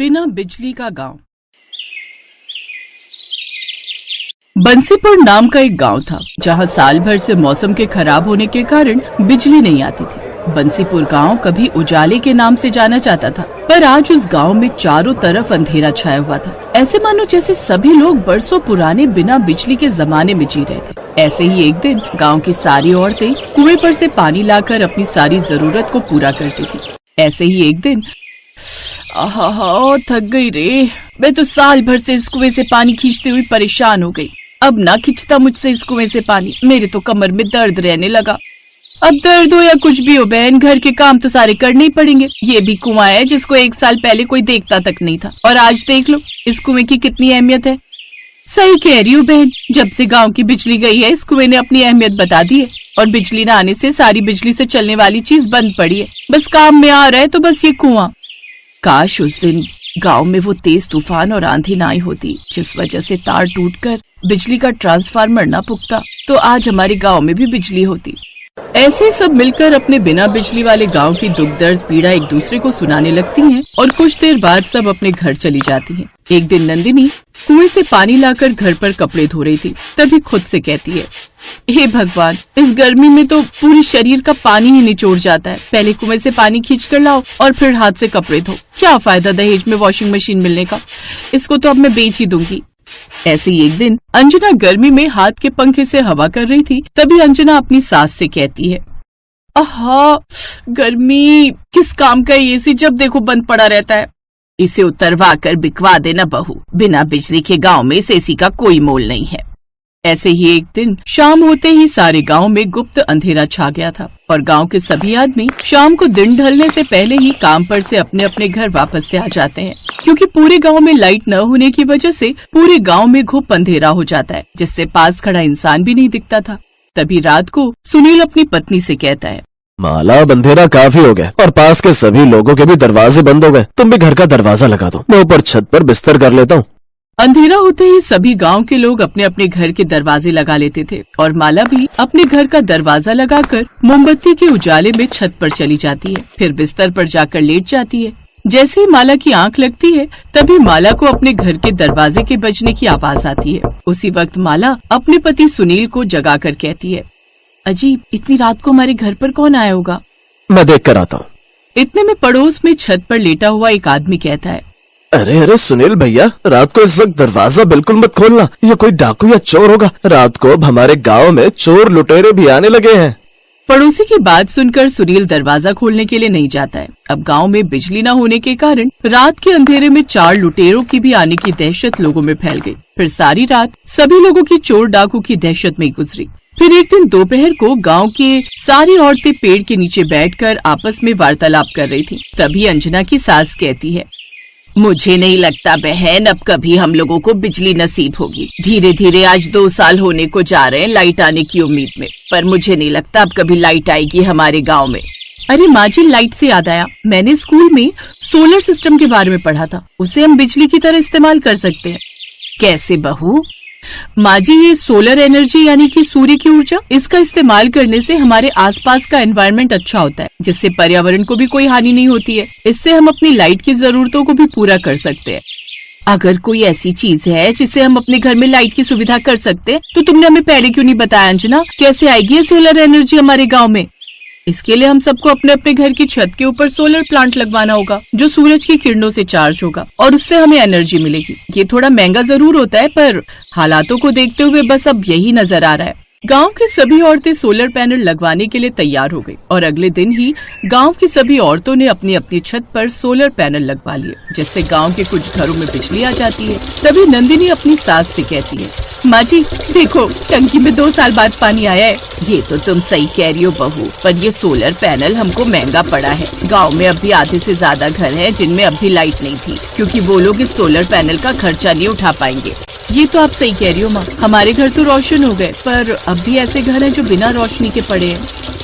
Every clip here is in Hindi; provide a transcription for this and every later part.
बिना बिजली का गांव। बंसीपुर नाम का एक गांव था जहां साल भर से मौसम के खराब होने के कारण बिजली नहीं आती थी। बंसीपुर गांव कभी उजाले के नाम से जाना जाता था, पर आज उस गांव में चारों तरफ अंधेरा छाया हुआ था। ऐसे मानो जैसे सभी लोग बरसों पुराने बिना बिजली के जमाने में जी रहे थे। ऐसे ही एक दिन गांव की सारी औरतें कुएं पर से पानी लाकर अपनी सारी जरूरत को पूरा करती थी। ऐसे ही एक दिन आहा, थक गई रे, मैं तो साल भर से इस कुएं से पानी खींचते हुए परेशान हो गई। अब ना खींचता मुझसे इस कुएं से पानी, मेरे तो कमर में दर्द रहने लगा। अब दर्द हो या कुछ भी हो बहन, घर के काम तो सारे करने ही पड़ेंगे। ये भी कुआं है जिसको एक साल पहले कोई देखता तक नहीं था, और आज देख लो इस कुएं की कितनी अहमियत है। सही कह रही हूँ बहन, जब से गांव की बिजली गई है इस कुएं ने अपनी अहमियत बता दी है, और बिजली न आने से सारी बिजली से चलने वाली चीज बंद पड़ी है। बस काम में आ रहा है तो बस ये कुआं। काश उस दिन गांव में वो तेज तूफान और आंधी ना आई होती जिस वजह से तार टूटकर बिजली का ट्रांसफार्मर ना पुकता, तो आज हमारे गांव में भी बिजली होती। ऐसे सब मिलकर अपने बिना बिजली वाले गांव की दुख दर्द पीड़ा एक दूसरे को सुनाने लगती हैं, और कुछ देर बाद सब अपने घर चली जाती हैं। एक दिन नंदिनी कुएं से पानी लाकर घर पर कपड़े धो रही थी, तभी खुद से कहती है, हे भगवान, इस गर्मी में तो पूरे शरीर का पानी ही निचोड़ जाता है। पहले कुएं से पानी खींच कर लाओ और फिर हाथ से कपड़े धो। क्या फायदा दहेज में वॉशिंग मशीन मिलने का, इसको तो अब मैं बेच ही दूंगी। ऐसे ही एक दिन अंजना गर्मी में हाथ के पंखे से हवा कर रही थी, तभी अंजना अपनी सास से कहती है, आहा, गर्मी, किस काम का एसी जब देखो बंद पड़ा रहता है। इसे उतरवा कर बिकवा देना बहू, बिना बिजली के गांव में इस एसी का कोई मोल नहीं है। ऐसे ही एक दिन शाम होते ही सारे गांव में गुप्त अंधेरा छा गया था, और गांव के सभी आदमी शाम को दिन ढलने से पहले ही काम पर से अपने अपने घर वापस से आ जाते हैं, क्योंकि पूरे गांव में लाइट न होने की वजह से पूरे गांव में घुप अंधेरा हो जाता है, जिससे पास खड़ा इंसान भी नहीं दिखता था। तभी रात को सुनील अपनी पत्नी से कहता है, माला, अब अंधेरा काफी हो गया और पास के सभी लोगों के भी दरवाजे बंद हो गए। तुम भी घर का दरवाजा लगा दो, मैं ऊपर छत पर बिस्तर कर लेता हूँ। अंधेरा होते ही सभी गांव के लोग अपने अपने घर के दरवाजे लगा लेते थे, और माला भी अपने घर का दरवाजा लगाकर मोमबत्ती के उजाले में छत पर चली जाती है, फिर बिस्तर पर जाकर लेट जाती है। जैसे ही माला की आंख लगती है तभी माला को अपने घर के दरवाजे के बजने की आवाज आती है। उसी वक्त माला अपने पति सुनील को जगाकर कहती है, अजीब, इतनी रात को हमारे घर पर कौन आया होगा? मैं देख कर आता हूँ। इतने में पड़ोस में छत पर लेटा हुआ एक आदमी कहता है, अरे अरे सुनील भैया, रात को इस वक्त दरवाजा बिल्कुल मत खोलना, ये कोई डाकू या चोर होगा। रात को अब हमारे गांव में चोर लुटेरे भी आने लगे हैं। पड़ोसी की बात सुनकर सुनील दरवाजा खोलने के लिए नहीं जाता है। अब गांव में बिजली न होने के कारण रात के अंधेरे में 4 लुटेरों की भी आने की दहशत लोगों में फैल गई। फिर सारी रात सभी लोगों की चोर डाकू की दहशत में गुजरी। फिर एक दिन दोपहर को गांव के सारी औरतें पेड़ के नीचे बैठकर आपस में वार्तालाप कर रही थी। तभी अंजना की सास कहती है, मुझे नहीं लगता बहन अब कभी हम लोगों को बिजली नसीब होगी। धीरे धीरे आज 2 साल होने को जा रहे हैं लाइट आने की उम्मीद में, पर मुझे नहीं लगता अब कभी लाइट आएगी हमारे गांव में। अरे माँ जी, लाइट से याद आया, मैंने स्कूल में सोलर सिस्टम के बारे में पढ़ा था, उसे हम बिजली की तरह इस्तेमाल कर सकते हैं। कैसे बहू? माँ जी, ये सोलर एनर्जी यानी कि सूर्य की ऊर्जा, इसका इस्तेमाल करने से हमारे आसपास का एनवायरनमेंट अच्छा होता है, जिससे पर्यावरण को भी कोई हानि नहीं होती है। इससे हम अपनी लाइट की जरूरतों को भी पूरा कर सकते हैं। अगर कोई ऐसी चीज है जिससे हम अपने घर में लाइट की सुविधा कर सकते हैं, तो तुमने हमें पहले क्यों नहीं बताया अंजना? कैसे आएगी ये सोलर एनर्जी हमारे गाँव में? इसके लिए हम सबको अपने अपने घर की छत के ऊपर सोलर प्लांट लगवाना होगा, जो सूरज की किरणों से चार्ज होगा, और उससे हमें एनर्जी मिलेगी। ये थोड़ा महंगा जरूर होता है, पर हालातों को देखते हुए बस अब यही नजर आ रहा है। गांव की सभी औरतें सोलर पैनल लगवाने के लिए तैयार हो गई, और अगले दिन ही गांव की सभी औरतों ने अपनी अपनी छत पर सोलर पैनल लगवा लिए, जिससे गांव के कुछ घरों में बिजली आ जाती है। तभी नंदिनी अपनी सास से कहती है, माँ जी देखो, टंकी में 2 साल बाद पानी आया है। ये तो तुम सही कह रही हो बहू, पर ये सोलर पैनल हमको महंगा पड़ा है। गांव में अभी आधे से ज्यादा घर हैं जिनमें अभी लाइट नहीं थी, क्योंकि वो लोग इस सोलर पैनल का खर्चा नहीं उठा पाएंगे। ये तो आप सही कह रही हो माँ, हमारे घर तो रोशन हो गए, पर अब भी ऐसे घर हैं जो बिना रोशनी के पड़े हैं।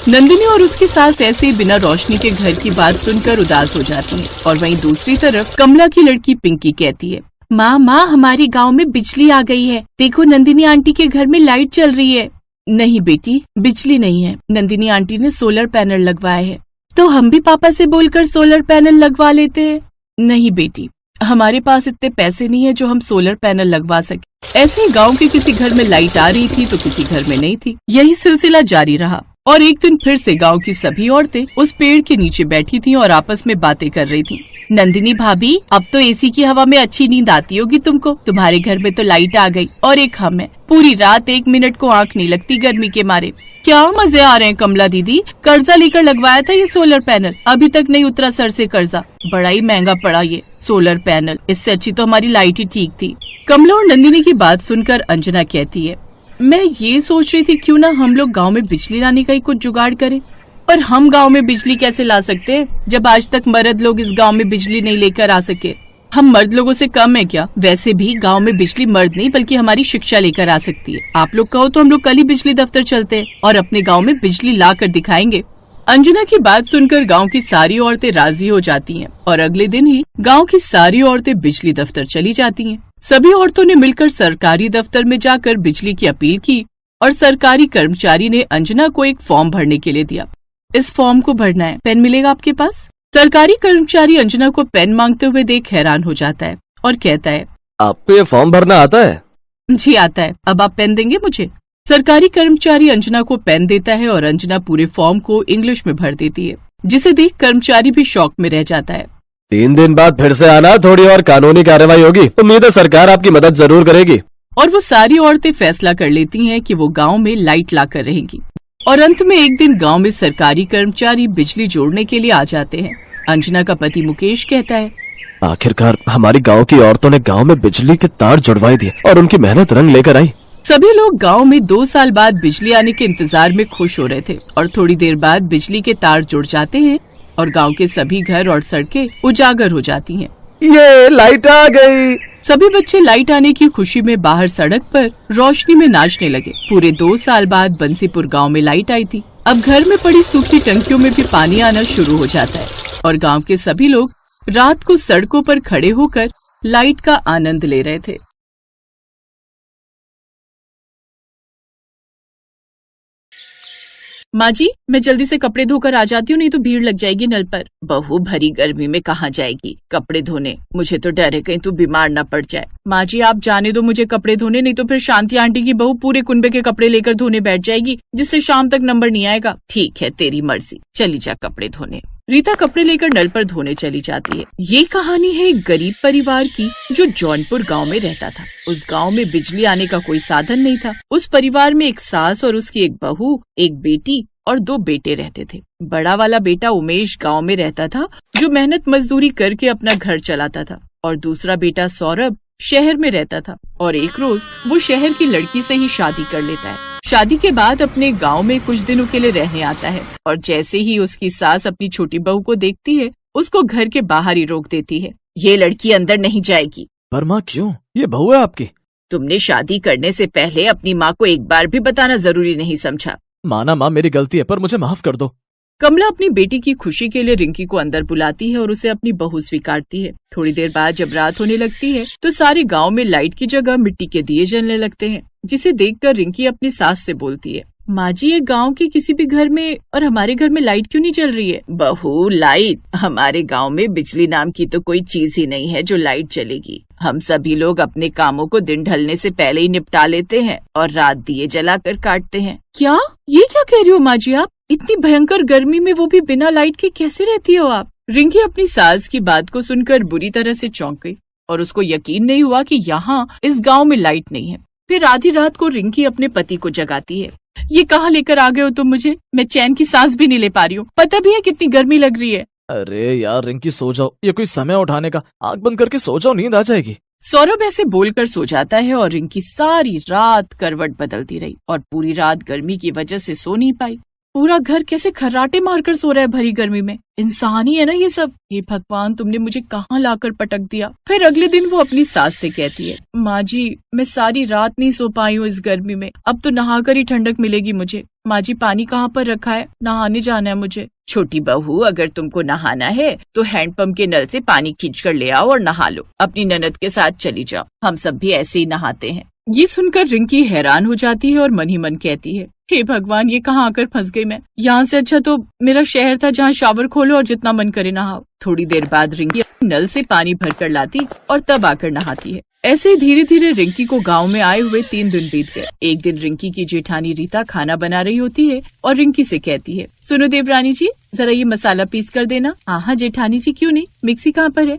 नंदिनी और उसकी सास ऐसे ही बिना रोशनी के घर की बात सुनकर उदास हो जाती है, और वहीं दूसरी तरफ कमला की लड़की पिंकी कहती है, माँ हमारे गांव में बिजली आ गई है, देखो नंदिनी आंटी के घर में लाइट चल रही है। नहीं बेटी, बिजली नहीं है, नंदिनी आंटी ने सोलर पैनल लगवाए है। तो हम भी पापा से बोलकर सोलर पैनल लगवा लेते हैं। नहीं बेटी, हमारे पास इतने पैसे नहीं है जो हम सोलर पैनल लगवा सके। ऐसे ही गांव के किसी घर में लाइट आ रही थी तो किसी घर में नहीं थी। यही सिलसिला जारी रहा और एक दिन फिर से गांव की सभी औरतें उस पेड़ के नीचे बैठी थीं और आपस में बातें कर रही थीं। नंदिनी भाभी, अब तो एसी की हवा में अच्छी नींद आती होगी तुमको। तुम्हारे घर में तो लाइट आ गई और एक हम है, पूरी रात 1 मिनट को आंख नहीं लगती गर्मी के मारे। क्या मजे आ रहे हैं कमला दीदी, कर्जा लेकर लगवाया था ये सोलर पैनल, अभी तक नहीं उतरा सर से कर्जा। बड़ा ही महंगा पड़ा ये सोलर पैनल, इससे अच्छी तो हमारी लाइट ही ठीक थी। कमला और नंदिनी की बात सुनकर अंजना कहती है, मैं ये सोच रही थी क्यों ना हम लोग गांव में बिजली लाने का ही कुछ जुगाड़ करें। पर हम गांव में बिजली कैसे ला सकते हैं जब आज तक मर्द लोग इस गांव में बिजली नहीं लेकर आ सके। हम मर्द लोगों से कम है क्या? वैसे भी गांव में बिजली मर्द नहीं बल्कि हमारी शिक्षा लेकर आ सकती है। आप लोग कहो तो हम लोग कल ही बिजली दफ्तर चलते हैं और अपने गांव में बिजली ला कर दिखाएंगे। अंजना की बात सुनकर गांव की सारी औरतें राजी हो जाती हैं और अगले दिन ही गांव की सारी औरतें बिजली दफ्तर चली जाती हैं। सभी औरतों ने मिलकर सरकारी दफ्तर में जाकर बिजली की अपील की और सरकारी कर्मचारी ने अंजना को एक फॉर्म भरने के लिए दिया। इस फॉर्म को भरना है, पेन मिलेगा आपके पास? सरकारी कर्मचारी अंजना को पेन मांगते हुए देख हैरान हो जाता है और कहता है, आपको ये फॉर्म भरना आता है? जी आता है। अब आप पेन देंगे मुझे? सरकारी कर्मचारी अंजना को पेन देता है और अंजना पूरे फॉर्म को इंग्लिश में भर देती है, जिसे देख कर्मचारी भी शॉक में रह जाता है। 3 दिन बाद फिर से आना, थोड़ी और कानूनी कार्रवाई होगी। उम्मीद है सरकार आपकी मदद जरूर करेगी। और वो सारी औरतें फैसला कर लेती हैं कि वो गांव में लाइट लाकर रहेंगी। और अंत में एक दिन गांव में सरकारी कर्मचारी बिजली जोड़ने के लिए आ जाते हैं। अंजना का पति मुकेश कहता है, आखिरकार हमारी गांव की औरतों ने गांव में बिजली के तार जुड़वाए दिए और उनकी मेहनत रंग लेकर आई। सभी लोग गांव में 2 साल बाद बिजली आने के इंतजार में खुश हो रहे थे और थोड़ी देर बाद बिजली के तार जुड़ जाते हैं और गांव के सभी घर और सड़कें उजागर हो जाती हैं। ये लाइट आ गई। सभी बच्चे लाइट आने की खुशी में बाहर सड़क पर रोशनी में नाचने लगे। पूरे 2 साल बाद बंसीपुर गांव में लाइट आई थी। अब घर में पड़ी सूखी टंकियों में भी पानी आना शुरू हो जाता है और गांव के सभी लोग रात को सड़कों पर खड़े होकर लाइट का आनंद ले रहे थे। माँ जी, मैं जल्दी से कपड़े धोकर आ जाती हूँ, नहीं तो भीड़ लग जाएगी नल पर। बहू भरी गर्मी में कहाँ जाएगी कपड़े धोने? मुझे तो डर है कहीं तू बीमार न पड़ जाए। माँ जी आप जाने दो मुझे कपड़े धोने, नहीं तो फिर शांति आंटी की बहू पूरे कुनबे के कपड़े लेकर धोने बैठ जाएगी, जिससे शाम तक नंबर नहीं आएगा। ठीक है तेरी मर्जी, चली जा कपड़े धोने। रीता कपड़े लेकर नल पर धोने चली जाती है। ये कहानी है एक गरीब परिवार की जो जौनपुर गांव में रहता था। उस गांव में बिजली आने का कोई साधन नहीं था। उस परिवार में एक सास और उसकी एक बहू, एक बेटी और 2 बेटे रहते थे। बड़ा वाला बेटा उमेश गांव में रहता था, जो मेहनत मजदूरी करके अपना घर चलाता था, और दूसरा बेटा सौरभ शहर में रहता था और एक रोज वो शहर की लड़की से ही शादी कर लेता है। शादी के बाद अपने गांव में कुछ दिनों के लिए रहने आता है और जैसे ही उसकी सास अपनी छोटी बहू को देखती है, उसको घर के बाहर ही रोक देती है। ये लड़की अंदर नहीं जाएगी। पर माँ क्यों? ये बहू है आपकी। तुमने शादी करने से पहले अपनी माँ को एक बार भी बताना जरूरी नहीं समझा। माना माँ मेरी गलती है, पर मुझे माफ कर दो। कमला अपनी बेटी की खुशी के लिए रिंकी को अंदर बुलाती है और उसे अपनी बहू स्वीकारती है। थोड़ी देर बाद जब रात होने लगती है तो सारे गांव में लाइट की जगह मिट्टी के दिए जलने लगते हैं, जिसे देखकर रिंकी अपनी सास से बोलती है, माँ जी ये गांव के किसी भी घर में और हमारे घर में लाइट क्यों नहीं चल रही है? बहू लाइट? हमारे गांव में बिजली नाम की तो कोई चीज ही नहीं है जो लाइट चलेगी। हम सभी लोग अपने कामों को दिन ढलने से पहले ही निपटा लेते हैं और रात दिए जलाकर काटते हैं। क्या? ये क्या कह रही हो माँ जी आप? इतनी भयंकर गर्मी में वो भी बिना लाइट के कैसे रहती हो आप? रिंकी अपनी सास की बात को सुनकर बुरी तरह से चौंक गई और उसको यकीन नहीं हुआ कि यहाँ इस गांव में लाइट नहीं है। फिर आधी रात को रिंकी अपने पति को जगाती है। ये कहाँ लेकर आ गए हो तुम मुझे? मैं चैन की सांस भी नहीं ले पा रही हूँ। पता भी है कितनी गर्मी लग रही है। अरे यार रिंकी सो जाओ, ये कोई समय उठाने का? आँख बंद करके सो जाओ, नींद आ जाएगी। सौरभ ऐसे बोलकर सो जाता है और रिंकी सारी रात करवट बदलती रही और पूरी रात गर्मी की वजह से सो नहीं पाई। पूरा घर कैसे खर्राटे मारकर सो रहा है भरी गर्मी में। इंसान ही है ना ये सब। हे भगवान, तुमने मुझे कहाँ लाकर पटक दिया। फिर अगले दिन वो अपनी सास से कहती है, माँ जी मैं सारी रात नहीं सो पाई हूँ इस गर्मी में, अब तो नहाकर ही ठंडक मिलेगी मुझे। माँ जी पानी कहाँ पर रखा है? नहाने जाना है मुझे। छोटी बहू अगर तुमको नहाना है तो हैंडपंप के नल से पानी खींच कर ले आओ और नहा लो। अपनी ननद के साथ चली जाओ, हम सब भी ऐसे ही नहाते हैं। ये सुनकर रिंकी हैरान हो जाती है और मन ही मन कहती है, हे भगवान, ये कहाँ आकर फंस गई मैं। यहाँ से अच्छा तो मेरा शहर था जहाँ शावर खोलो और जितना मन करे नहाओ। थोड़ी देर बाद रिंकी नल से पानी भर कर लाती और तब आकर नहाती है। ऐसे धीरे धीरे रिंकी को गांव में आए हुए 3 दिन बीत गए। एक दिन रिंकी की जेठानी रीता खाना बना रही होती है और रिंकी से कहती है, सुनो देवरानी जी, जरा ये मसाला पीस कर देना। हाँ जेठानी जी, क्यों नहीं, मिक्सी कहाँ पर है?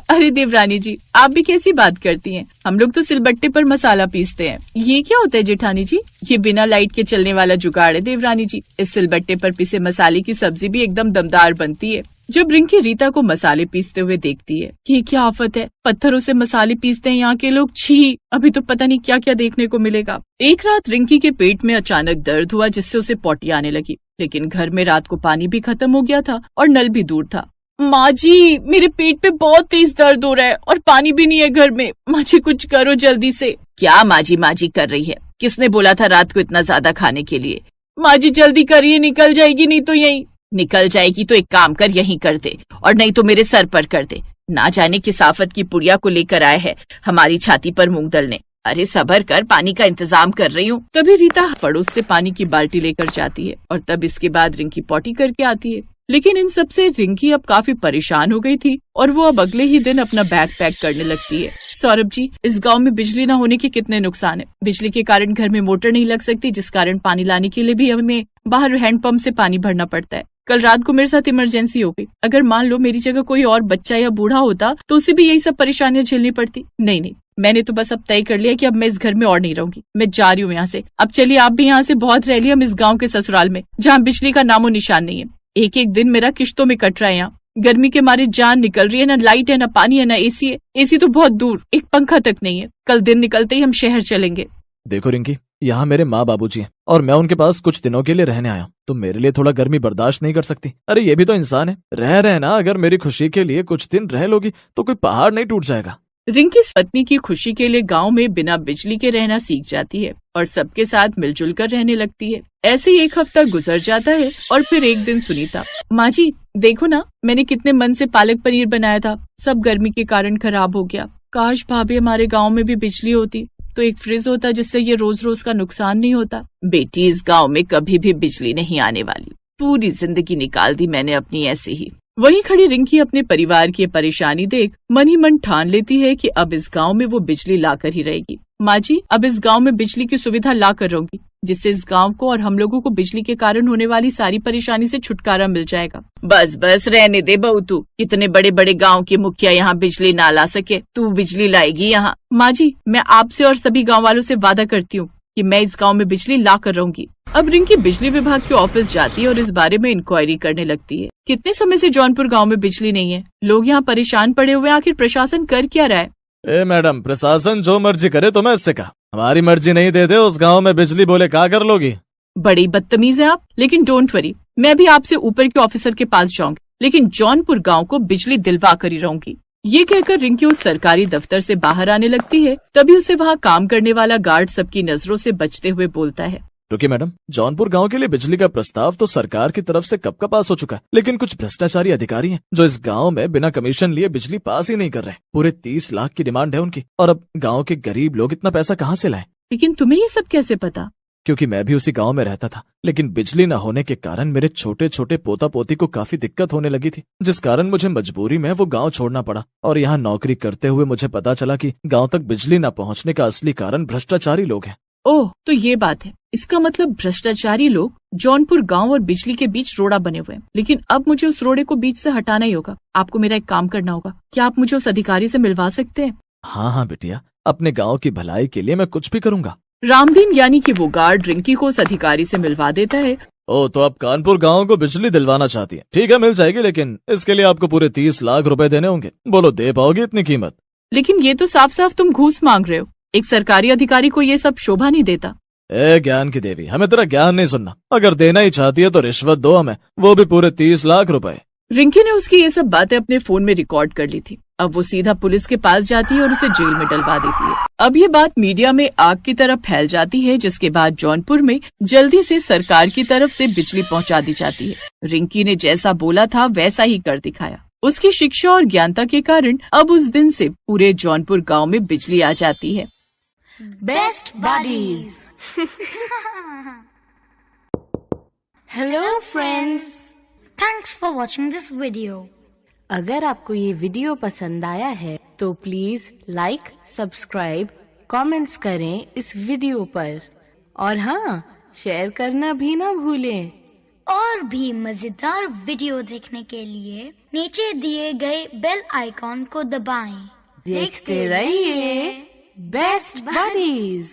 अरे देवरानी जी, आप भी कैसी बात करती हैं? हम लोग तो सिलबट्टे पर मसाला पीसते हैं। ये क्या होता है जेठानी जी? ये बिना लाइट के चलने वाला जुगाड़ है देवरानी जी। इस सिलबट्टे पर पिसे मसाले की सब्जी भी एकदम दमदार बनती है। जब रिंकी रीता को मसाले पीसते हुए देखती है कि क्या आफत है, पत्थरों से मसाले पीसते हैं यहाँ के लोग, छी, अभी तो पता नहीं क्या क्या देखने को मिलेगा। एक रात रिंकी के पेट में अचानक दर्द हुआ जिससे उसे पोटी आने लगी, लेकिन घर में रात को पानी भी खत्म हो गया था और नल भी दूर था। माँ जी, मेरे पेट पे बहुत तेज दर्द हो रहा है और पानी भी नहीं है घर में। माँ जी कुछ करो जल्दी से। क्या माँ जी कर रही है? किसने बोला था रात को इतना ज्यादा खाने के लिए? माँ जी जल्दी करिए, निकल जाएगी नहीं तो। यहीं निकल जाएगी तो एक काम कर, यहीं कर दे, और नहीं तो मेरे सर पर कर दे। ना जाने किस आफत की पुड़िया को लेकर आए है हमारी छाती पर मूंग दलने। अरे सबर कर, पानी का इंतजाम कर रही हूँ। तभी रीता पड़ोस से पानी की बाल्टी लेकर जाती है और तब इसके बाद रिंकी पॉटी करके आती है। लेकिन इन सब से रिंकी अब काफी परेशान हो गई थी और वो अब अगले ही दिन अपना बैग पैक करने लगती है। सौरभ जी, इस गांव में बिजली न होने के कितने नुकसान है। बिजली के कारण घर में मोटर नहीं लग सकती, जिस कारण पानी लाने के लिए भी हमें बाहर हैंडपंप से पानी भरना पड़ता है। कल रात को मेरे साथ इमरजेंसी हो गई। अगर मान लो मेरी जगह कोई और बच्चा या बूढ़ा होता तो उसे भी यही सब परेशानियां झेलनी पड़ती। नहीं, मैंने तो बस अब तय कर लिया कि अब मैं इस घर में और नहीं रहूंगी। मैं जा रही हूँ यहाँ से। अब चलिए, आप भी यहाँ से बहुत रह लिया। हम इस गाँव के ससुराल में, जहाँ बिजली का नामो निशान नहीं है। एक एक दिन मेरा किश्तों में कट रहा है। यहाँ गर्मी के मारे जान निकल रही है। ना लाइट है, ना पानी है, ना एसी है। एसी तो बहुत दूर, एक पंखा तक नहीं है। कल दिन निकलते ही हम शहर चलेंगे। देखो रिंकी, यहाँ मेरे माँ बाबूजी हैं और मैं उनके पास कुछ दिनों के लिए रहने आया। तो मेरे लिए थोड़ा गर्मी बर्दाश्त नहीं कर सकती? अरे ये भी तो इंसान है। रह रहे ना, अगर मेरी खुशी के लिए कुछ दिन रह लोगी तो कोई पहाड़ नहीं टूट जाएगा। रिंकी पत्नी की खुशी के लिए गांव में बिना बिजली के रहना सीख जाती है और सबके साथ मिलजुल कर रहने लगती है। ऐसे ही एक हफ्ता गुजर जाता है और फिर एक दिन सुनीता, माँ जी देखो ना, मैंने कितने मन से पालक पनीर बनाया था, सब गर्मी के कारण खराब हो गया। काश भाभी हमारे गाँव में भी बिजली होती तो एक फ्रिज होता जिससे ये रोज रोज का नुकसान नहीं होता। बेटी, इस गांव में कभी भी बिजली नहीं आने वाली। पूरी जिंदगी निकाल दी मैंने अपनी ऐसे ही। वहीं खड़ी रिंकी अपने परिवार की परेशानी देख मन ही मन ठान लेती है कि अब इस गांव में वो बिजली लाकर ही रहेगी। माँ जी, अब इस गांव में बिजली की सुविधा ला कर रहूंगी, जिससे इस गांव को और हम लोगों को बिजली के कारण होने वाली सारी परेशानी से छुटकारा मिल जाएगा। बस बस रहने दे बहू, तू कितने बड़े बड़े गांव के मुखिया यहाँ बिजली ना ला सके, तू बिजली लाएगी यहाँ। माँ जी, मैं आपसे और सभी गाँव वालों से वादा करती हूँ कि मैं इस गांव में बिजली ला कर रहूंगी। अब रिंकी बिजली विभाग के ऑफिस जाती है और इस बारे में इंक्वायरी करने लगती है। कितने समय से जौनपुर गांव में बिजली नहीं है, लोग यहाँ परेशान पड़े हुए, आखिर प्रशासन कर क्या रहा है? ए मैडम, प्रशासन जो मर्जी करे तो मैं इससे कहा, हमारी मर्जी नहीं देते उस गांव में बिजली, बोले क्या कर लोगी? बड़ी बदतमीज है आप। लेकिन डोंट वरी, मैं भी आपसे ऊपर के ऑफिसर के पास जाऊंगी, लेकिन जौनपुर गांव को बिजली दिलवा कर ही रहूंगी। ये कहकर रिंकी उस सरकारी दफ्तर से बाहर आने लगती है। तभी उसे वहाँ काम करने वाला गार्ड सबकी नजरों से बचते हुए बोलता है, रुकिए मैडम, जौनपुर गांव के लिए बिजली का प्रस्ताव तो सरकार की तरफ से कब का पास हो चुका है, लेकिन कुछ भ्रष्टाचारी अधिकारी हैं जो इस गांव में बिना कमीशन लिए बिजली पास ही नहीं कर रहे। पूरे 30 लाख की डिमांड है उनकी, और अब गांव के गरीब लोग इतना पैसा कहां से लाएं? लेकिन तुम्हें ये सब कैसे पता? क्योंकि मैं भी उसी गांव में रहता था, लेकिन बिजली न होने के कारण मेरे छोटे छोटे पोता पोती को काफी दिक्कत होने लगी थी, जिस कारण मुझे मजबूरी में वो गांव छोड़ना पड़ा। और यहाँ नौकरी करते हुए मुझे पता चला कि गांव तक बिजली न पहुंचने का असली कारण भ्रष्टाचारी लोग हैं। ओह, तो ये बात है। इसका मतलब भ्रष्टाचारी लोग जौनपुर गांव और बिजली के बीच रोड़ा बने हुए हैं। लेकिन अब मुझे उस रोड़े को बीच से हटाना ही होगा। आपको मेरा एक काम करना होगा। क्या आप मुझे उस अधिकारी से मिलवा सकते हैं? हाँ बिटिया, अपने गाँव की भलाई के लिए मैं कुछ भी करूँगा। रामदीन यानी कि वो गार्ड रिंकी को उस अधिकारी से मिलवा देता है। ओ, तो आप कानपुर गांव को बिजली दिलवाना चाहती हैं? ठीक है, मिल जाएगी, लेकिन इसके लिए आपको पूरे 30 लाख रुपए देने होंगे। बोलो, दे पाओगे इतनी कीमत? लेकिन ये तो साफ साफ तुम घूस मांग रहे हो। एक सरकारी अधिकारी को ये सब शोभा नहीं देता। ए ज्ञान की देवी, हमें तेरा ज्ञान नहीं सुनना। अगर देना ही चाहती है तो रिश्वत दो हमें, वो भी पूरे 30 लाख रुपए। रिंकी ने उसकी ये सब बातें अपने फोन में रिकॉर्ड कर ली थी। अब वो सीधा पुलिस के पास जाती है और उसे जेल में डलवा देती है। अब ये बात मीडिया में आग की तरह फैल जाती है, जिसके बाद जौनपुर में जल्दी से सरकार की तरफ से बिजली पहुंचा दी जाती है। रिंकी ने जैसा बोला था वैसा ही कर दिखाया। उसकी शिक्षा और ज्ञानता के कारण अब उस दिन से पूरे जौनपुर गांव में बिजली आ जाती है। Best buddies hello friends, Thanks for watching this video. अगर आपको ये वीडियो पसंद आया है तो प्लीज लाइक, सब्सक्राइब, कमेंट्स करें इस वीडियो पर और हाँ, शेयर करना भी ना भूलें। और भी मजेदार वीडियो देखने के लिए नीचे दिए गए बेल आइकॉन को दबाएं। देखते रहिए बेस्ट बडीज।